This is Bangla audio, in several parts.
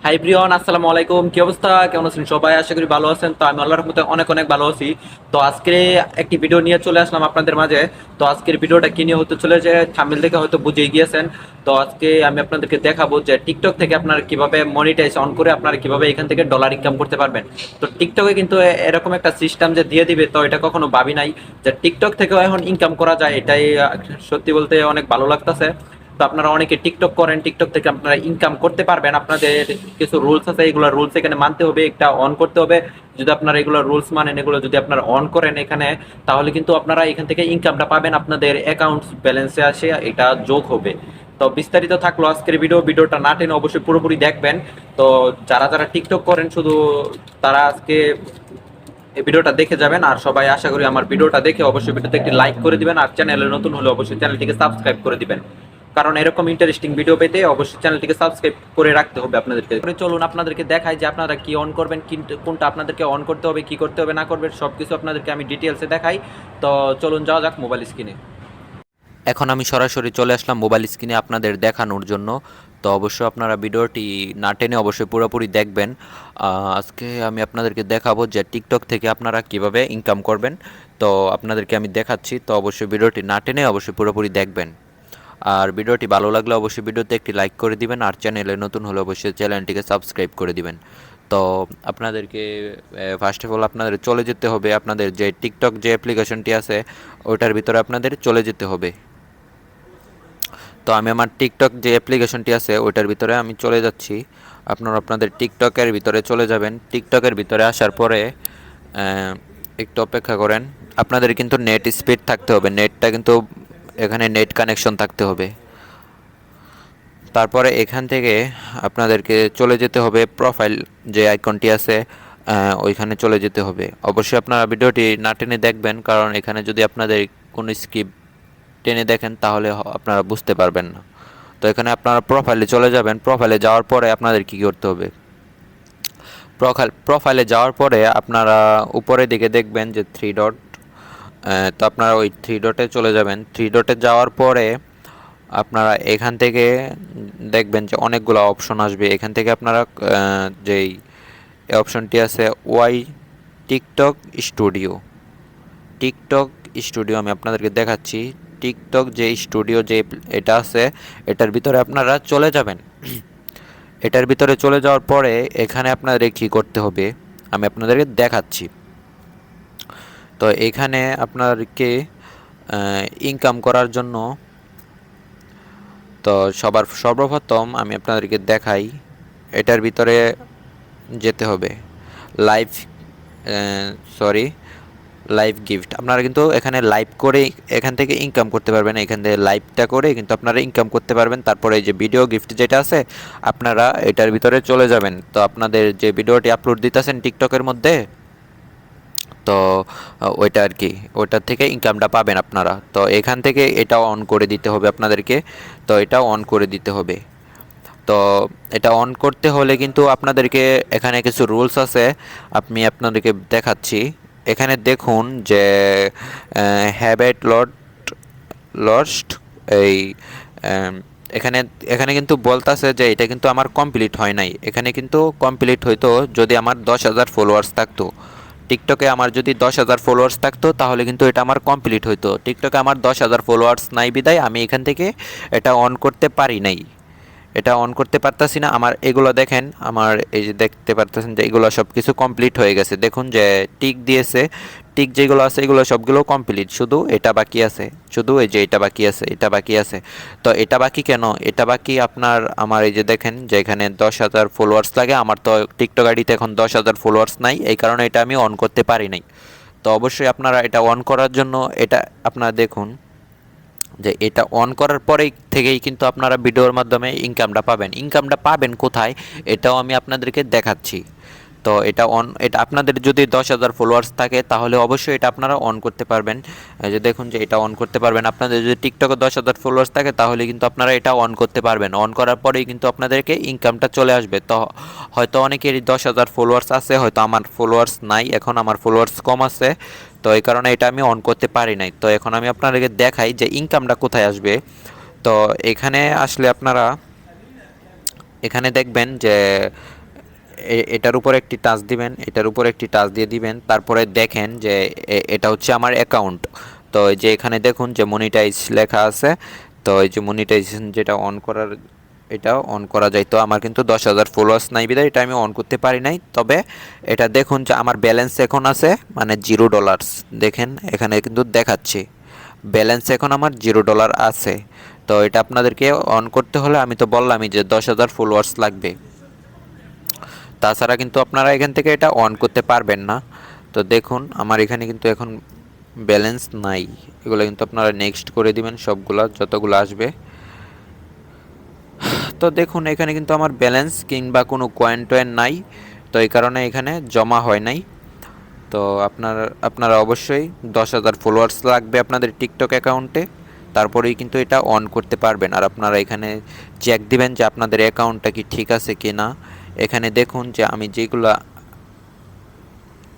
হাই প্রিয়ন, আসসালামু আলাইকুম। কি অবস্থা? কেমন আছেন সবাই? আশা করি ভালো আছেন। তো আমি আল্লাহর রহমতে অনেক অনেক ভালো আছি। তো আজকে একটি ভিডিও নিয়ে চলে আসলাম আপনাদের মাঝে। তো আজকের ভিডিওটা কি নিয়ে হতে চলেছে থাম্বনেল দেখে হয়তো বুঝে গিয়েছেন। তো আজকে আমি আপনাদেরকে দেখাবো যে টিকটক থেকে আপনারা কিভাবে মনিটাইজ অন করে আপনারা কিভাবে এখান থেকে ডলার ইনকাম করতে পারবেন। তো টিকটকে কিন্তু এরকম একটা সিস্টেম যে দিয়ে দিবে, তো এটা কখনো ভাবি নাই যে টিকটক থেকেও এখন ইনকাম করা যায়। এটাই সত্যি বলতে অনেক ভালো লাগতেছে। তো আপনারা অনেকে টিকটক করেন, টিকটক থেকে আপনারা ইনকাম করতে পারবেন। আপনাদের কিছু রুলস আছে, এগুলো রুলস এখানে মানতে হবে, একটা অন করতে হবে। যদি আপনারা এগুলো রুলস মানেন, এগুলো যদি আপনারা অন করেন এখানে, তাহলে কিন্তু আপনারা এখান থেকে ইনকামটা পাবেন, আপনাদের অ্যাকাউন্ট ব্যালেন্সে আসে এটা যোগ হবে। তো বিস্তারিত থাকলো আজকের ভিডিওটা না টেনে অবশ্যই পুরোপুরি দেখবেন। তো যারা যারা টিকটক করেন শুধু তারা আজকে এই ভিডিওটা দেখে যাবেন। আর সবাই আশা করি আমার ভিডিওটা দেখে অবশ্যই ভিডিওতে একটি লাইক করে দিবেন, আর চ্যানেলে নতুন হলে অবশ্যই চ্যানেলটিকে সাবস্ক্রাইব করে দিবেন, কারণ এরকম ইন্টারেস্টিং ভিডিও পেতে অবশ্যই চ্যানেলটিকে সাবস্ক্রাইব করে রাখতে হবে আপনাদেরকে। চলুন আপনাদেরকে দেখাই যে আপনারা কি অন করবেন, কিন্তু কোনটা আপনাদেরকে অন করতে হবে, কি করতে হবে না করবেন সবকিছু আপনাদেরকে আমি ডিটেলসে দেখাই। তো চলুন যাওয়া যাক মোবাইল স্ক্রিনে। এখন আমি সরাসরি চলে আসলাম মোবাইল স্ক্রিনে আপনাদের দেখানোর জন্য। তো অবশ্যই আপনারা ভিডিওটি না টেনে অবশ্যই পুরোপুরি দেখবেন। আজকে আমি আপনাদেরকে দেখাবো যে টিকটক থেকে আপনারা কিভাবে ইনকাম করবেন। তো আপনাদেরকে আমি দেখাচ্ছি, তো অবশ্যই ভিডিওটি না টেনে অবশ্যই পুরোপুরি দেখবেন। আর ভিডিওটি ভালো লাগলে অবশ্যই ভিডিওতে একটি লাইক করে দিবেন, আর চ্যানেলে নতুন হলে অবশ্যই চ্যানেলটিকে সাবস্ক্রাইব করে দিবেন। তো আপনাদেরকে ফার্স্ট অফ অল আপনাদের চলে যেতে হবে, আপনাদের যে টিকটক যে অ্যাপ্লিকেশনটি আছে ওটার ভিতরে আপনাদের চলে যেতে হবে। তো আমি আমার টিকটক যে অ্যাপ্লিকেশনটি আছে ওইটার ভিতরে আমি চলে যাচ্ছি। আপনারা আপনাদের টিকটকের ভিতরে চলে যাবেন। টিকটকের ভিতরে আসার পরে একটু অপেক্ষা করেন। আপনাদের কিন্তু নেট স্পিড থাকতে হবে, নেটটা কিন্তু এখানে নেট কানেকশন থাকতে হবে। তারপরে এখান থেকে আপনাদেরকে চলে যেতে হবে প্রোফাইল যে আইকনটি আছে, ওইখানে চলে যেতে হবে। অবশ্যই আপনারা ভিডিওটি না টেনে দেখবেন, কারণ এখানে যদি আপনাদের কোনো স্কিপ টেনে দেখেন তাহলে আপনারা বুঝতে পারবেন না। তো এখানে আপনারা প্রোফাইলে চলে যাবেন। প্রোফাইলে যাওয়ার পরে আপনাদের কী করতে হবে, প্রোফাইলে যাওয়ার পরে আপনারা উপরের দিকে দেখবেন যে থ্রি ডট। তো আপনারা ওই থ্রি ডটে চলে যাবেন। থ্রি ডটে যাওয়ার পরে আপনারা এখান থেকে দেখবেন যে অনেকগুলো অপশন আসবে। এখান থেকে আপনারা যেই অপশনটি আছে ওয়াই টিকটক স্টুডিও, টিকটক স্টুডিও আমি আপনাদেরকে দেখাচ্ছি। টিকটক যে স্টুডিও যে এটা আছে এটার ভিতরে আপনারা চলে যাবেন। এটার ভিতরে চলে যাওয়ার পরে এখানে আপনাদের কী করতে হবে আমি আপনাদেরকে দেখাচ্ছি। তো এখানে আপনাদেরকে ইনকাম করার জন্য, তো সর্বপ্রথম আমি আপনাদেরকে দেখাই, এটার ভিতরে যেতে হবে। লাইভ সরি লাইভ গিফট, আপনারা কিন্তু এখানে লাইভ করে এখান থেকে ইনকাম করতে পারবেন। এখান থেকে লাইভটা করে কিন্তু আপনারা ইনকাম করতে পারবেন। তারপরে এই যে ভিডিও গিফট যেটা আছে আপনারা এটার ভিতরে চলে যাবেন। তো আপনাদের যে ভিডিওটি আপলোড দিতেছেন টিকটকের মধ্যে, তো ওইটা আর কি, ওইটার থেকে ইনকামটা পাবেন আপনারা। তো এখান থেকে এটাও অন করে দিতে হবে আপনাদেরকে। তো এটাও অন করে দিতে হবে। তো এটা অন করতে হলে কিন্তু আপনাদেরকে এখানে কিছু রুলস আছে, আমি আপনাদেরকে দেখাচ্ছি। এখানে দেখুন যে হ্যাবিট লস্ট এই এখানে এখানে কিন্তু বলতেছে যে এটা কিন্তু আমার কমপ্লিট হয় নাই। এখানে কিন্তু কমপ্লিট হইতো যদি আমার 10,000 ফলোয়ার্স থাকতো। টিকটকে আমার যদি 10,000 ফলোয়ার্স থাকতো তাহলে কিন্তু এটা আমার কমপ্লিট হইতো। টিকটকে আমার 10,000 ফলোয়ার্স নাই বিদায় আমি এখান থেকে এটা অন করতে পারি নাই, এটা অন করতে পারতাছি না। আমার এগুলো দেখেন, আমার এই যে দেখতে পারতেছেন যে এগুলো সব কিছু কমপ্লিট হয়ে গেছে। দেখুন যে টিক দিয়েছে, টিক যেগুলো আছে এগুলো সবগুলো কমপ্লিট, শুধু এটা বাকি আছে, শুধু এই যে এটা বাকি আছে, এটা বাকি আছে। তো এটা বাকি কেন, এটা বাকি আপনার আমার এই যে দেখেন যে এখানে 10,000 ফলোয়ার্স লাগে। আমার তো টিকটক আইডিতে এখন 10,000 ফলোয়ার্স নাই, এই কারণে এটা আমি অন করতে পারি নাই। তো অবশ্যই আপনারা এটা অন করার জন্য এটা আপনারা দেখুন যে এটা অন করার পরেই থেকেই কিন্তু আপনারা ভিডিওর মাধ্যমে ইনকামটা পাবেন। ইনকামটা পাবেন কোথায় এটাও আমি আপনাদেরকে দেখাচ্ছি। তো এটা আপনাদের যদি 10,000 ফলোয়ার্স থাকে তাহলে অবশ্যই এটা আপনারা অন করতে পারবেন। এই যে দেখুন যে এটা অন করতে পারবেন। আপনাদের যদি টিকটকে 10,000 ফলোয়ার্স থাকে তাহলে কিন্তু আপনারা এটা অন করতে পারবেন। অন করার পরেই কিন্তু আপনাদেরকে ইনকামটা চলে আসবে। তো হয়তো অনেকেরই 10,000 ফলোয়ার্স আছে, হয়তো আমার ফলোয়ার্স নাই, এখন আমার ফলোয়ার্স কম আছে। তো এই কারণে এটা আমি অন করতে পারি নাই। তো এখন আমি আপনাদেরকে দেখাই যে ইনকামটা কোথায় আসবে। তো এখানে আসলে আপনারা এখানে দেখবেন যে এটার উপর একটি টাচ দিবেন, এটার উপর একটি টাচ দিয়ে দিবেন, তারপরে দেখেন যে এটা হচ্ছে আমার অ্যাকাউন্ট। তো এই যে এখানে দেখুন যে মনিটাইজ লেখা আছে, তো এই যে মনিটাইজেশন যেটা অন করার, এটা অন করা যায়। তো আমার কিন্তু 10,000 ফলোয়ার্স নাই বিধায় এটা আমি অন করতে পারি নাই। তবে এটা দেখুন যে আমার ব্যালেন্স এখন আছে মানে $0। দেখেন এখানে কিন্তু দেখাচ্ছে ব্যালেন্স এখন আমার $0 আছে। তো এটা আপনাদেরকে অন করতে হলে আমি তো বললামই যে 10,000 ফলোয়ার্স লাগবে, তাছাড়া কিন্তু আপনারা এখান থেকে এটা অন করতে পারবেন না। তো দেখুন আমার এখানে কিন্তু এখন ব্যালেন্স নাই, এগুলো কিন্তু আপনারা নেক্সট করে দিবেন সবগুলা যতগুলো আসবে। তো দেখুন এখানে কিন্তু আমার ব্যালেন্স কিংবা কোনো কয়েন টয়েন নাই, তো এই কারণে এখানে জমা হয় নাই। তো আপনারা অবশ্যই 10,000 ফলোয়ার্স লাগবে আপনাদের টিকটক অ্যাকাউন্টে, তারপরেই কিন্তু এটা অন করতে পারবেন। আর আপনারা এখানে চেক দিবেন যে আপনাদের অ্যাকাউন্টটা কি ঠিক আছে কি না। এখানে দেখুন যে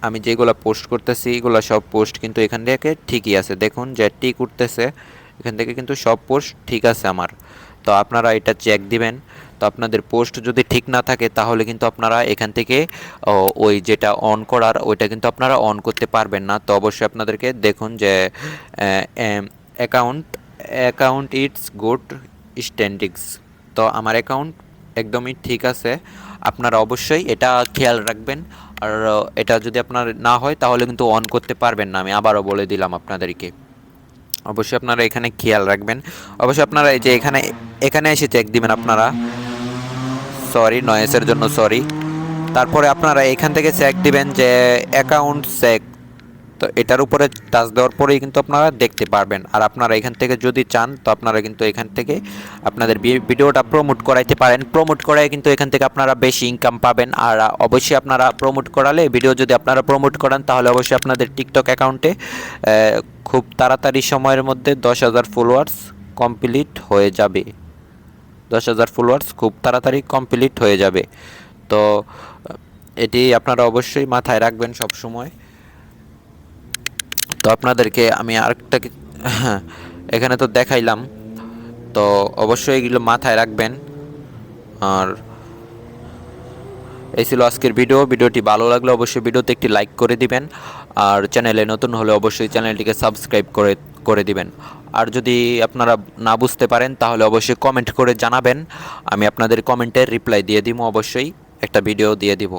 আমি যেগুলো পোস্ট করতেছি এগুলো সব পোস্ট কিন্তু এখান থেকে ঠিকই আছে। দেখুন যে টিক উঠতেছে, এখান থেকে কিন্তু সব পোস্ট ঠিক আছে আমার। তো আপনারা এটা চেক দিবেন। তো আপনাদের পোস্ট যদি ঠিক না থাকে তাহলে কিন্তু আপনারা এখান থেকে ওই যেটা অন করার ওইটা কিন্তু আপনারা অন করতে পারবেন না। তো অবশ্যই আপনাদেরকে দেখুন যে অ্যাকাউন্ট অ্যাকাউন্ট ইটস গুড স্ট্যান্ডিংস। তো আমার অ্যাকাউন্ট একদমই ঠিক আছে, আপনারা অবশ্যই এটা খেয়াল রাখবেন। আর এটা যদি আপনার না হয় তাহলে কিন্তু অন করতে পারবেন না, আমি আবারও বলে দিলাম আপনাদেরকে। অবশ্যই আপনারা এখানে খেয়াল রাখবেন। অবশ্যই আপনারা এই যে এখানে এখানে এসে চেক দিবেন আপনারা, সরি নয়েসের জন্য সরি। তারপরে আপনারা এখান থেকে চেক দিবেন যে অ্যাকাউন্ট চেক, তো এটার উপরে টাচ দেওয়ার পরেই কিন্তু আপনারা দেখতে পারবেন। আর আপনারা এখান থেকে যদি চান তো আপনারা কিন্তু এখান থেকে আপনাদের ভিডিওটা প্রমোট করাইতে পারেন, প্রমোট করায় কিন্তু এখান থেকে আপনারা বেশি ইনকাম পাবেন। আর অবশ্যই আপনারা প্রমোট করালে ভিডিও যদি আপনারা প্রমোট করান তাহলে অবশ্যই আপনাদের টিকটক অ্যাকাউন্টে খুব তাড়াতাড়ি সময়ের মধ্যে 10,000 ফলোয়ার্স কমপ্লিট হয়ে যাবে। 10,000 ফলোয়ার্স খুব তাড়াতাড়ি কমপ্লিট হয়ে যাবে। তো এটি আপনারা অবশ্যই মাথায় রাখবেন সব সময়। তো আপনাদেরকে আমি আরেকটা হ্যাঁ, এখানে তো দেখাইলাম, তো অবশ্যই এগুলো মাথায় রাখবেন। আর এই ছিল আজকের ভিডিওটি ভালো লাগলে অবশ্যই ভিডিওতে একটি লাইক করে দিবেন। আর চ্যানেলে নতুন হলে অবশ্যই চ্যানেলটিকে সাবস্ক্রাইব করে দিবেন। আর যদি আপনারা না বুঝতে পারেন তাহলে অবশ্যই কমেন্ট করে জানাবেন, আমি আপনাদের কমেন্টের রিপ্লাই দিয়ে দিব, অবশ্যই একটা ভিডিও দিয়ে দিব।